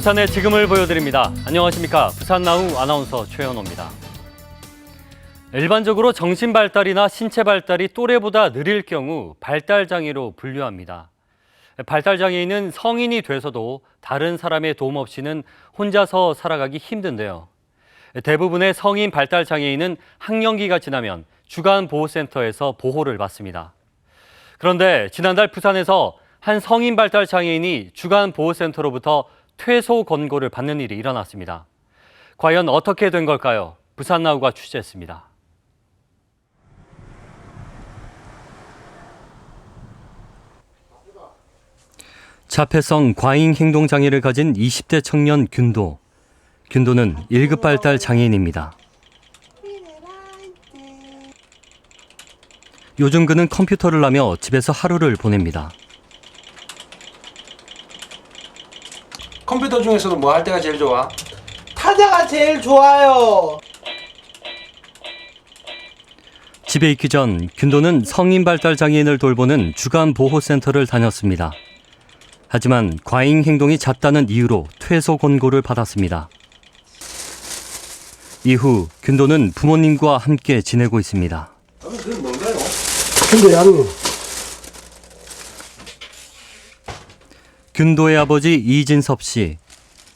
부산의 지금을 보여드립니다. 안녕하십니까. 부산나우 아나운서 최현호입니다. 일반적으로 정신 발달이나 신체 발달이 또래보다 느릴 경우 발달장애로 분류합니다. 발달장애인은 성인이 돼서도 다른 사람의 도움 없이는 혼자서 살아가기 힘든데요. 대부분의 성인 발달장애인은 학령기가 지나면 주간보호센터에서 보호를 받습니다. 그런데 지난달 부산에서 한 성인 발달장애인이 주간보호센터로부터 퇴소 권고를 받는 일이 일어났습니다. 과연 어떻게 된 걸까요? 부산나우가 취재했습니다. 자폐성 과잉 행동 장애를 가진 20대 청년 균도. 균도는 1급 발달 장애인입니다. 요즘 그는 컴퓨터를 하며 집에서 하루를 보냅니다. 컴퓨터 중에서도 뭐 할 때가 제일 좋아? 타자가 제일 좋아요. 집에 있기 전 균도는 성인 발달 장애인을 돌보는 주간 보호센터를 다녔습니다. 하지만 과잉 행동이 잦다는 이유로 퇴소 권고를 받았습니다. 이후 균도는 부모님과 함께 지내고 있습니다. 그게 뭔가요? 근데 양이 균도의 아버지 이진섭 씨.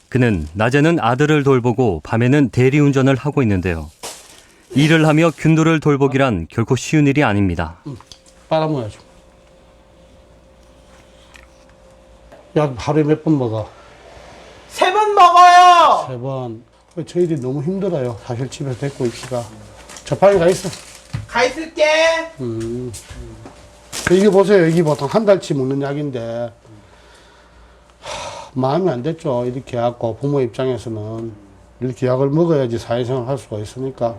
그는 낮에는 아들을 돌보고 밤에는 대리운전을 하고 있는데요. 일을 하며 균도를 돌보기란 결코 쉬운 일이 아닙니다. 빨아먹어야죠. 약 하루에 몇 번 먹어? 3번 먹어요. 3번. 저희들이 너무 힘들어요. 사실 집에서 데리고 있기가. 저 빨리 가 있어. 가 있을게. 이게 보세요. 이게 보통 한 달치 먹는 약인데 마음이 안 됐죠. 이렇게 해갖고 부모 입장에서는 이렇게 약을 먹어야지 사회생활 할 수가 있으니까.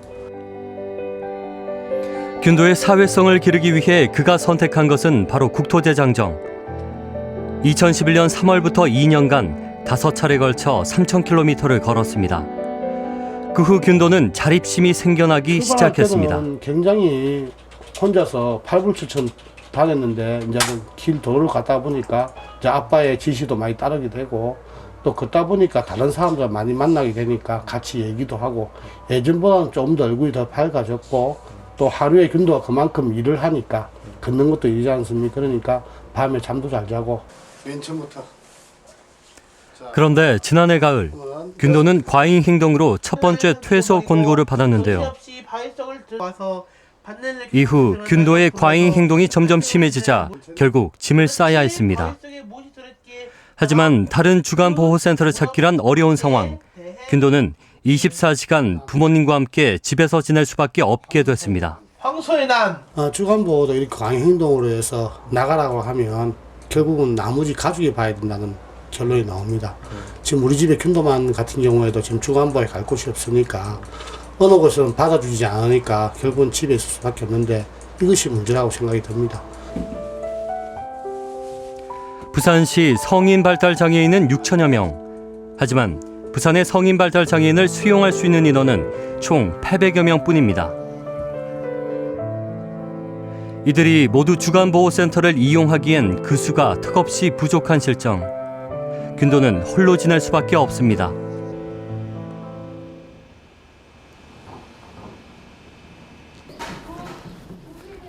균도의 사회성을 기르기 위해 그가 선택한 것은 바로 국토대장정. 2011년 3월부터 2년간 5차례 걸쳐 3,000km를 걸었습니다. 그 후 균도는 자립심이 생겨나기 시작했습니다. 굉장히 혼자서 팔불출천 다녔는데 이제는 길 도로를 가다 보니까 이제 아빠의 지시도 많이 따르게 되고 또 걷다 보니까 다른 사람들 많이 만나게 되니까 같이 얘기도 하고 예전보다는 좀 더 얼굴이 더 밝아졌고 또 하루에 균도가 그만큼 일을 하니까 걷는 것도 일이지 않습니까? 그러니까 밤에 잠도 잘 자고 맨 처음부터. 그런데 지난해 가을 균도는 과잉 행동으로 첫 번째 퇴소 권고를 받았는데요. 이후 균도의 과잉 행동이 점점 심해지자 결국 짐을 싸야 했습니다. 하지만 다른 주간 보호센터를 찾기란 어려운 상황. 균도는 24시간 부모님과 함께 집에서 지낼 수밖에 없게 됐습니다. 황소의 난 주간보호도 이렇게 강행 행동으로 해서 나가라고 하면 결국은 나머지 가족이 봐야 된다는 결론이 나옵니다. 지금 우리 집에 균도만 같은 경우에도 지금 주간보호에 갈 곳이 없으니까 어느 곳은 받아주지 않으니까 결국은 집에 있을 수밖에 없는데 이것이 문제라고 생각이 듭니다. 부산시 성인 발달 장애인은 6천여 명. 하지만 부산의 성인 발달 장애인을 수용할 수 있는 인원은 총 800여 명뿐입니다. 이들이 모두 주간보호센터를 이용하기엔 그 수가 턱없이 부족한 실정. 균도는 홀로 지낼 수밖에 없습니다.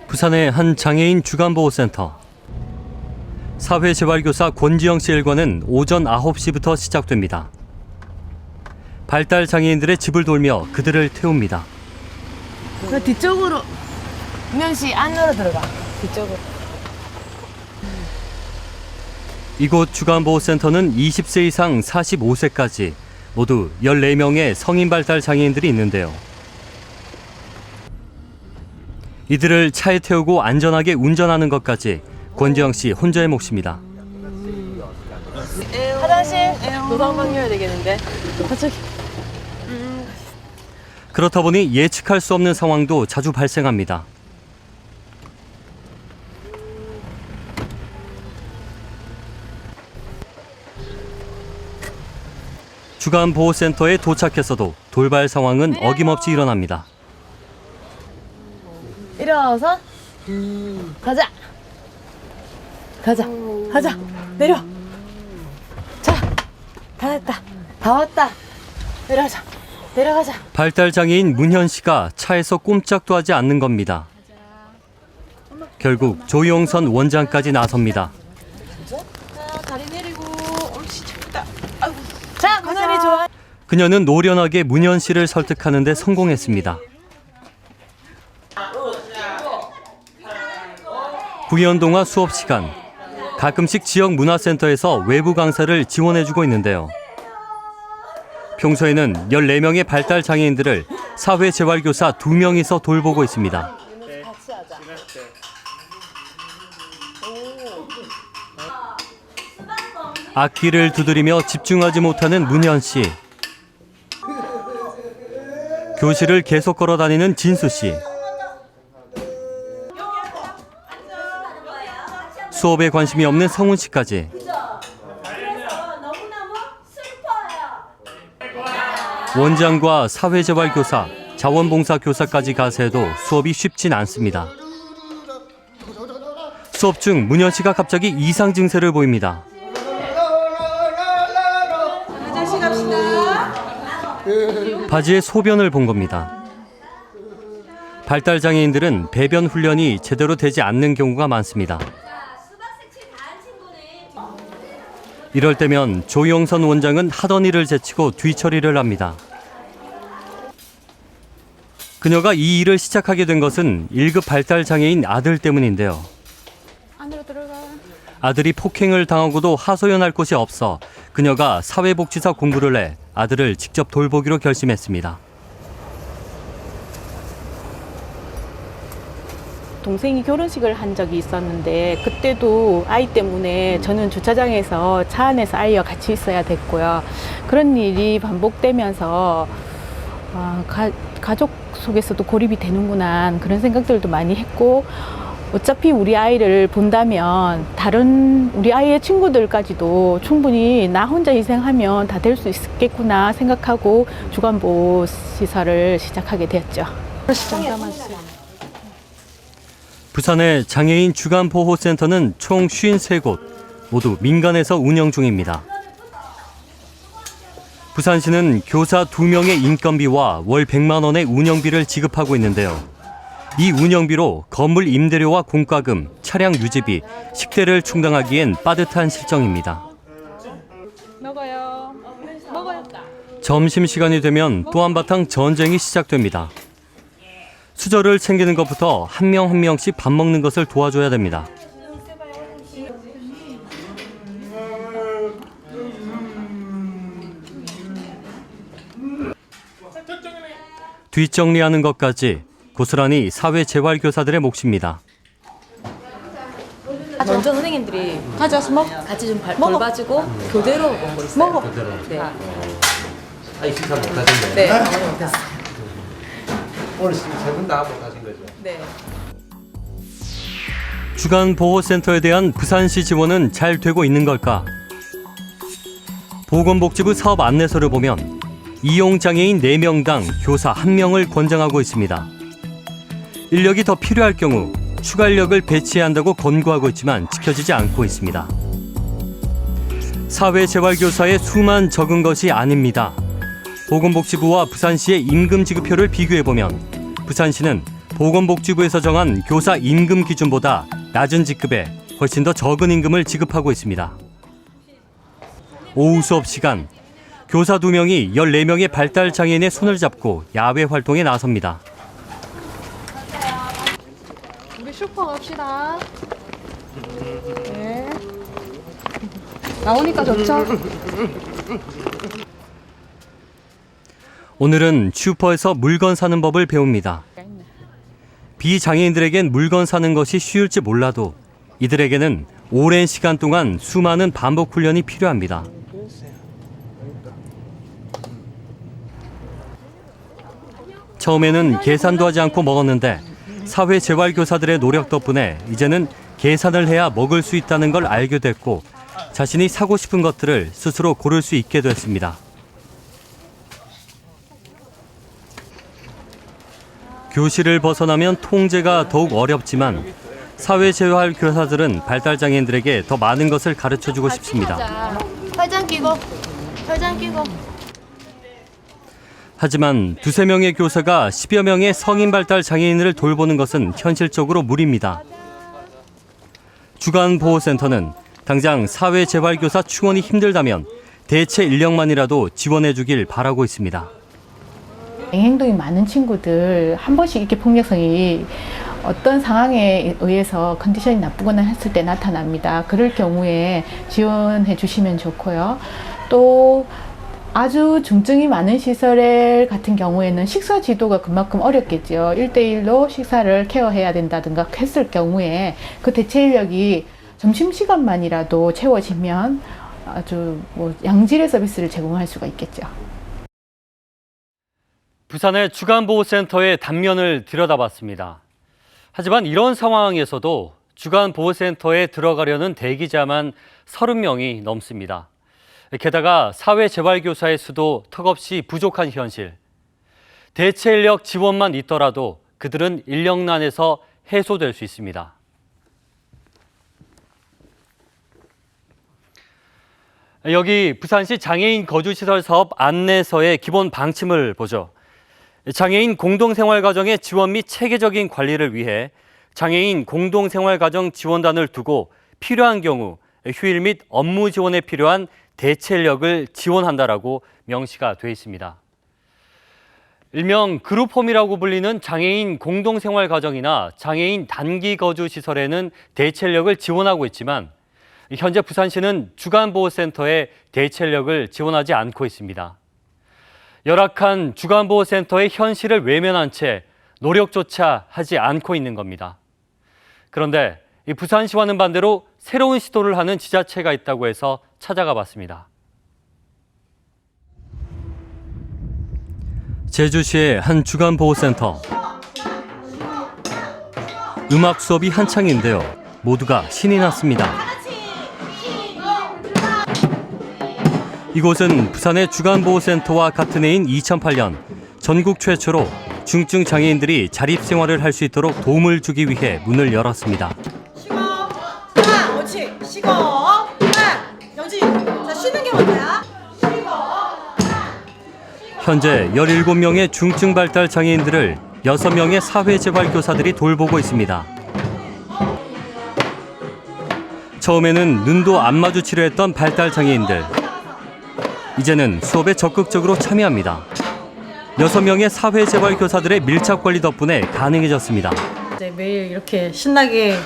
부산의 한 장애인 주간보호센터. 사회재활교사 권지영 씨 일과는 오전 9시부터 시작됩니다. 발달 장애인들의 집을 돌며 그들을 태웁니다. 그 뒤쪽으로 은영 씨 안으로 들어가. 뒤쪽으로. 이곳 주간보호센터는 20세 이상 45세까지 모두 14명의 성인 발달 장애인들이 있는데요. 이들을 차에 태우고 안전하게 운전하는 것까지 권지영 씨 혼자의 몫입니다. 화장실 노상방 열어야 되겠는데. 저기. 그렇다 보니 예측할 수 없는 상황도 자주 발생합니다. 주간보호센터에 도착해서도 돌발 상황은 어김없이 일어납니다. 일어서 가자. 가자. 가자. 내려. 자. 다 됐다. 다 왔다. 내려가자. 내려가자. 발달장애인 문현 씨가 차에서 꼼짝도 하지 않는 겁니다. 결국 조영선 원장까지 나섭니다. 다리 내리고 옳지 좋다. 자, 문현이 좋아. 그녀는 노련하게 문현 씨를 설득하는 데 성공했습니다. 구연동화 수업 시간. 가끔씩 지역 문화센터에서 외부 강사를 지원해주고 있는데요. 평소에는 14명의 발달 장애인들을 사회재활교사 2명이서 돌보고 있습니다. 악기를 두드리며 집중하지 못하는 문현 씨. 교실을 계속 걸어 다니는 진수 씨. 수업에 관심이 없는 성훈 씨까지. 원장과 사회재활교사, 자원봉사교사까지 가세해도 수업이 쉽진 않습니다. 수업 중 문현 씨가 갑자기 이상 증세를 보입니다. 바지에 소변을 본 겁니다. 발달장애인들은 배변 훈련이 제대로 되지 않는 경우가 많습니다. 이럴 때면 조영선 원장은 하던 일을 제치고 뒤처리를 합니다. 그녀가 이 일을 시작하게 된 것은 1급 발달장애인 아들 때문인데요. 안으로 들어가. 아들이 폭행을 당하고도 하소연할 곳이 없어 그녀가 사회복지사 공부를 해 아들을 직접 돌보기로 결심했습니다. 동생이 결혼식을 한 적이 있었는데 그때도 아이 때문에 저는 주차장에서 차 안에서 아이와 같이 있어야 됐고요. 그런 일이 반복되면서 가족 속에서도 고립이 되는구나 그런 생각들도 많이 했고 어차피 우리 아이를 본다면 다른 우리 아이의 친구들까지도 충분히 나 혼자 희생하면 다 될 수 있겠구나 생각하고 주간보호 시설을 시작하게 되었죠. 부산의 장애인 주간보호센터는 총 53곳, 모두 민간에서 운영 중입니다. 부산시는 교사 2명의 인건비와 월 100만 원의 운영비를 지급하고 있는데요. 이 운영비로 건물 임대료와 공과금, 차량 유지비, 식대를 충당하기엔 빠듯한 실정입니다. 먹어요. 먹어요. 점심시간이 되면 또 한바탕 전쟁이 시작됩니다. 수저를 챙기는 것부터 한 명 한 명씩 밥 먹는 것을 도와줘야 됩니다. 뒷정리하는 것까지 고스란히 사회재활교사들의 몫입니다. 먼저 선생님들이 가자, 먹. 같이 좀 돌봐주고 교대로 먹고 있어요. 먹어. 네. 아니 식사 못 하셨네. 네. 아무도 못했어요. 오늘 세 분 다 못 하신 거죠? 네. 주간보호센터에 대한 부산시 지원은 잘 되고 있는 걸까? 보건복지부 사업 안내서를 보면 이용장애인 4명당 교사 1명을 권장하고 있습니다. 인력이 더 필요할 경우 추가 인력을 배치해야 한다고 권고하고 있지만 지켜지지 않고 있습니다. 사회재활교사의 수만 적은 것이 아닙니다. 보건복지부와 부산시의 임금 지급표를 비교해보면 부산시는 보건복지부에서 정한 교사 임금 기준보다 낮은 직급에 훨씬 더 적은 임금을 지급하고 있습니다. 오후 수업 시간, 교사 2명이 14명의 발달장애인의 손을 잡고 야외 활동에 나섭니다. 우리 슈퍼 갑시다. 네. 나오니까 좋죠? 오늘은 슈퍼에서 물건 사는 법을 배웁니다. 비장애인들에겐 물건 사는 것이 쉬울지 몰라도 이들에게는 오랜 시간 동안 수많은 반복 훈련이 필요합니다. 처음에는 계산도 하지 않고 먹었는데 사회재활교사들의 노력 덕분에 이제는 계산을 해야 먹을 수 있다는 걸 알게 됐고 자신이 사고 싶은 것들을 스스로 고를 수 있게 됐습니다. 교실을 벗어나면 통제가 더욱 어렵지만 사회재활교사들은 발달장애인들에게 더 많은 것을 가르쳐주고 싶습니다. 팔짱 끼고 혈장 끼고. 하지만 두세 명의 교사가 10여 명의 성인 발달 장애인을 돌보는 것은 현실적으로 무리입니다. 주간보호센터는 당장 사회재활교사 충원이 힘들다면 대체 인력만이라도 지원해 주길 바라고 있습니다. 행동이 많은 친구들 한 번씩 이렇게 폭력성이 어떤 상황에 의해서 컨디션이 나쁘거나 했을 때 나타납니다. 그럴 경우에 지원해 주시면 좋고요. 또 아주 중증이 많은 시설 같은 경우에는 식사 지도가 그만큼 어렵겠죠. 1대1로 식사를 케어해야 된다든가 했을 경우에 그 대체 인력이 점심시간만이라도 채워지면 아주 양질의 서비스를 제공할 수가 있겠죠. 부산의 주간보호센터의 단면을 들여다봤습니다. 하지만 이런 상황에서도 주간보호센터에 들어가려는 대기자만 30명이 넘습니다. 게다가 사회재활교사의 수도 턱없이 부족한 현실. 대체 인력 지원만 있더라도 그들은 인력난에서 해소될 수 있습니다. 여기 부산시 장애인 거주시설 사업 안내서의 기본 방침을 보죠. 장애인 공동생활가정의 지원 및 체계적인 관리를 위해 장애인 공동생활가정 지원단을 두고 필요한 경우 휴일 및 업무 지원에 필요한 대체 인력을 지원한다라고 명시가 되어 있습니다. 일명 그룹홈이라고 불리는 장애인 공동생활가정이나 장애인 단기거주시설에는 대체 인력을 지원하고 있지만 현재 부산시는 주간보호센터에 대체 인력을 지원하지 않고 있습니다. 열악한 주간보호센터의 현실을 외면한 채 노력조차 하지 않고 있는 겁니다. 그런데 이 부산시와는 반대로 새로운 시도를 하는 지자체가 있다고 해서 찾아가 봤습니다. 제주시의 한 주간보호센터. 음악 수업이 한창인데요. 모두가 신이 났습니다. 이곳은 부산의 주간보호센터와 같은 해인 2008년 전국 최초로 중증 장애인들이 자립생활을 할 수 있도록 도움을 주기 위해 문을 열었습니다. 쉬고 하나 옳지 쉬고 하나 영지 자 쉬는 게 먼저야 쉬고 현재 17명의 중증 발달 장애인들을 6명의 사회재활교사들이 돌보고 있습니다. 처음에는 눈도 안 마주치려 했던 발달 장애인들. 이제는 수업에 적극적으로 참여합니다. 6명의 사회재활교사들의 밀착 관리 덕분에 가능해졌습니다. 이제 매일 이렇게 신나게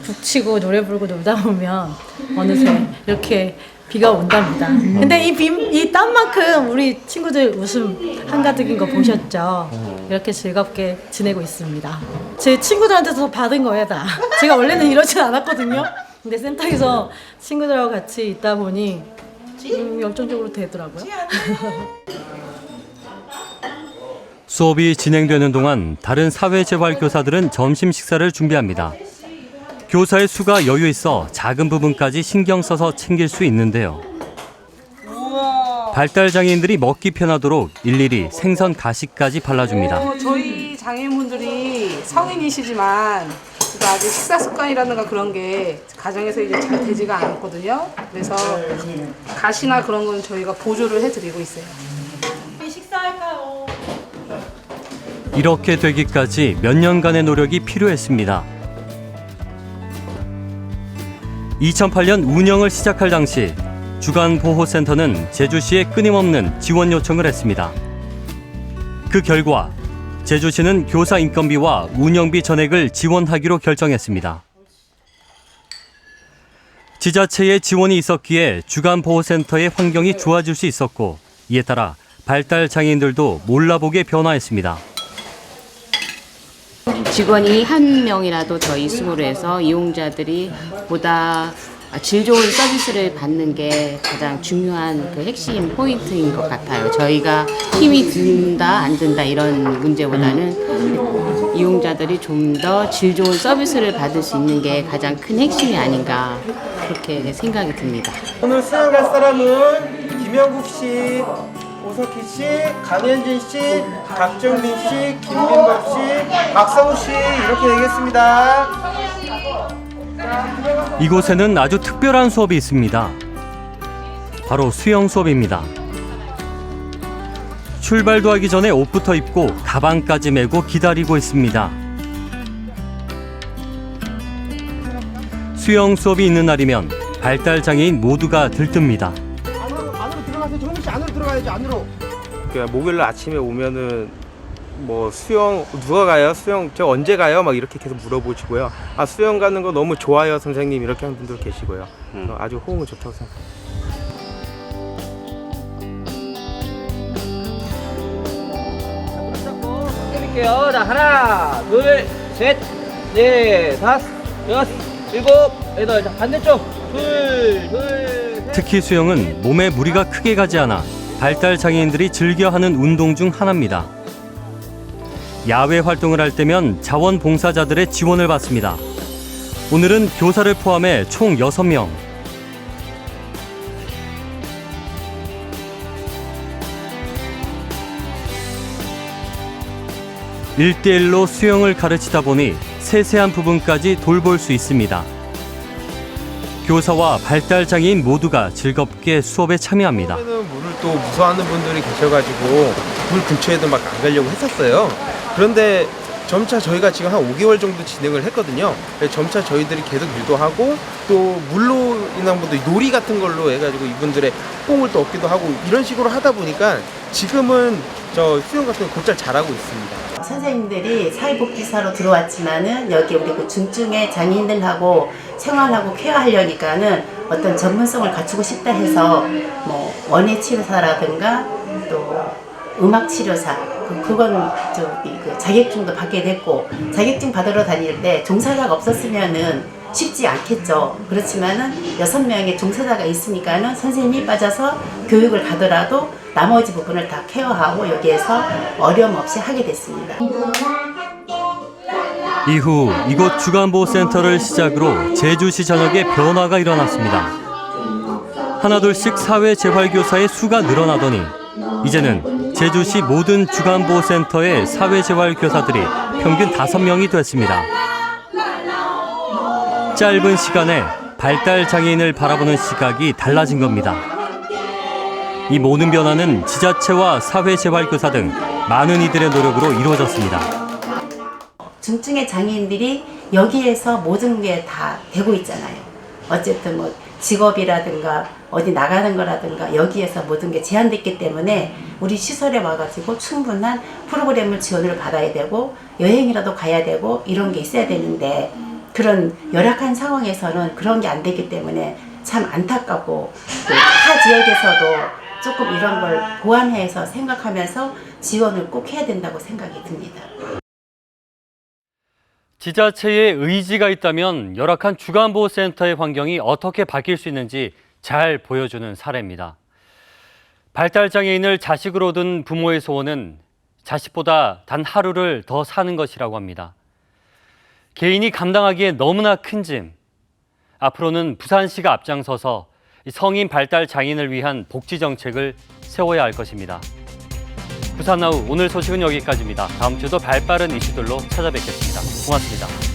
북치고 노래 부르고 놀다 보면 어느새 이렇게 비가 온답니다. 근데 이 땀만큼 우리 친구들 웃음 한가득인 거 보셨죠? 이렇게 즐겁게 지내고 있습니다. 제 친구들한테서 받은 거예요, 다. 제가 원래는 이러진 않았거든요. 근데 센터에서 친구들하고 같이 있다 보니 열정적으로 되더라고요. 수업이 진행되는 동안 다른 사회재활교사들은 점심 식사를 준비합니다. 교사의 수가 여유 있어 작은 부분까지 신경 써서 챙길 수 있는데요. 발달장애인들이 먹기 편하도록 일일이 생선 가시까지 발라줍니다. 저희 장애인분들이 성인이시지만 아직 식사 습관이라든가 그런 게 가정에서 이제 잘 되지가 않거든요. 그래서 가시나 그런 건 저희가 보조를 해드리고 있어요. 식사할까요? 이렇게 되기까지 몇 년간의 노력이 필요했습니다. 2008년 운영을 시작할 당시 주간보호센터는 제주시에 끊임없는 지원 요청을 했습니다. 그 결과 제주시는 교사 인건비와 운영비 전액을 지원하기로 결정했습니다. 지자체의 지원이 있었기에 주간보호센터의 환경이 좋아질 수 있었고 이에 따라 발달장애인들도 몰라보게 변화했습니다. 직원이 한 명이라도 더 있음으로 해서 이용자들이 보다 질 좋은 서비스를 받는 게 가장 중요한 그 핵심 포인트인 것 같아요. 저희가 힘이 든다 안 든다 이런 문제보다는 이용자들이 좀 더 질 좋은 서비스를 받을 수 있는 게 가장 큰 핵심이 아닌가 그렇게 생각이 듭니다. 오늘 수행할 사람은 김영국 씨, 오석희 씨, 강현진 씨, 박정민 씨, 김민범 씨, 박성우 씨 이렇게 되겠습니다. 이곳에는 아주 특별한 수업이 있습니다. 바로 수영 수업입니다. 출발도 하기 전에 옷부터 입고 가방까지 메고 기다리고 있습니다. 수영 수업이 있는 날이면 발달장애인 모두가 들뜹니다. 안으로 들어가세요. 정민 씨 안으로 들어가야지 안으로. 그러니까 목요일 아침에 오면은 뭐 수영 누가 가요? 수영 저 언제 가요? 막 이렇게 계속 물어보시고요. 아 수영 가는 거 너무 좋아요 선생님 이렇게 하는 분들 계시고요. 아주 호응은 좋다고 생각합니다. 해볼게요. 자, 하나, 둘, 셋, 넷, 다섯, 여섯, 일곱, 여덟. 자, 반대쪽. 둘, 셋. 특히 수영은 몸에 무리가 크게 가지 않아 발달장애인들이 즐겨하는 운동 중 하나입니다. 야외 활동을 할 때면 자원봉사자들의 지원을 받습니다. 오늘은 교사를 포함해 총 6명. (1대1로) 수영을 가르치다 보니 세세한 부분까지 돌볼 수 있습니다. 교사와 발달장애인 모두가 즐겁게 수업에 참여합니다. 물을 또 무서워하는 분들이 계셔가지고 물 근처에도 막 안 가려고 했었어요. 그런데 점차 저희가 지금 한 5개월 정도 진행을 했거든요. 점차 저희들이 계속 유도하고 또 물로 인한 분들 놀이 같은 걸로 해가지고 이분들의 호응을 또 얻기도 하고 이런 식으로 하다 보니까 지금은 저 수영 같은 거 곧잘 잘하고 있습니다. 선생님들이 사회복지사로 들어왔지만은 여기 우리 그 중증의 장애인들하고 생활하고 케어하려니까는 어떤 전문성을 갖추고 싶다 해서 뭐 원예치료사라든가 또 음악치료사 그건 저기 그 자격증도 받게 됐고 자격증 받으러 다닐 때 종사자가 없었으면은 쉽지 않겠죠. 그렇지만은 6명의 종사자가 있으니까는 선생님이 빠져서 교육을 가더라도 나머지 부분을 다 케어하고 여기에서 어려움 없이 하게 됐습니다. 이후 이곳 주간보호센터를 시작으로 제주시 전역에 변화가 일어났습니다. 하나둘씩 사회재활교사의 수가 늘어나더니 이제는 제주시 모든 주간보호센터의 사회재활교사들이 평균 5명이 됐습니다. 짧은 시간에 발달장애인을 바라보는 시각이 달라진 겁니다. 이 모든 변화는 지자체와 사회재활교사 등 많은 이들의 노력으로 이루어졌습니다. 중증의 장애인들이 여기에서 모든 게 다 되고 있잖아요. 어쨌든 뭐 직업이라든가 어디 나가는 거라든가 여기에서 모든 게 제한됐기 때문에 우리 시설에 와가지고 충분한 프로그램을 지원을 받아야 되고 여행이라도 가야 되고 이런 게 있어야 되는데 그런 열악한 상황에서는 그런 게 안 되기 때문에 참 안타깝고 타 지역에서도 조금 이런 걸 보완해서 생각하면서 지원을 꼭 해야 된다고 생각이 듭니다. 지자체의 의지가 있다면 열악한 주간보호센터의 환경이 어떻게 바뀔 수 있는지 잘 보여주는 사례입니다. 발달장애인을 자식으로 둔 부모의 소원은 자식보다 단 하루를 더 사는 것이라고 합니다. 개인이 감당하기에 너무나 큰 짐. 앞으로는 부산시가 앞장서서 성인 발달 장애인을 위한 복지 정책을 세워야 할 것입니다. 부산나우 오늘 소식은 여기까지입니다. 다음 주도 발빠른 이슈들로 찾아뵙겠습니다. 고맙습니다.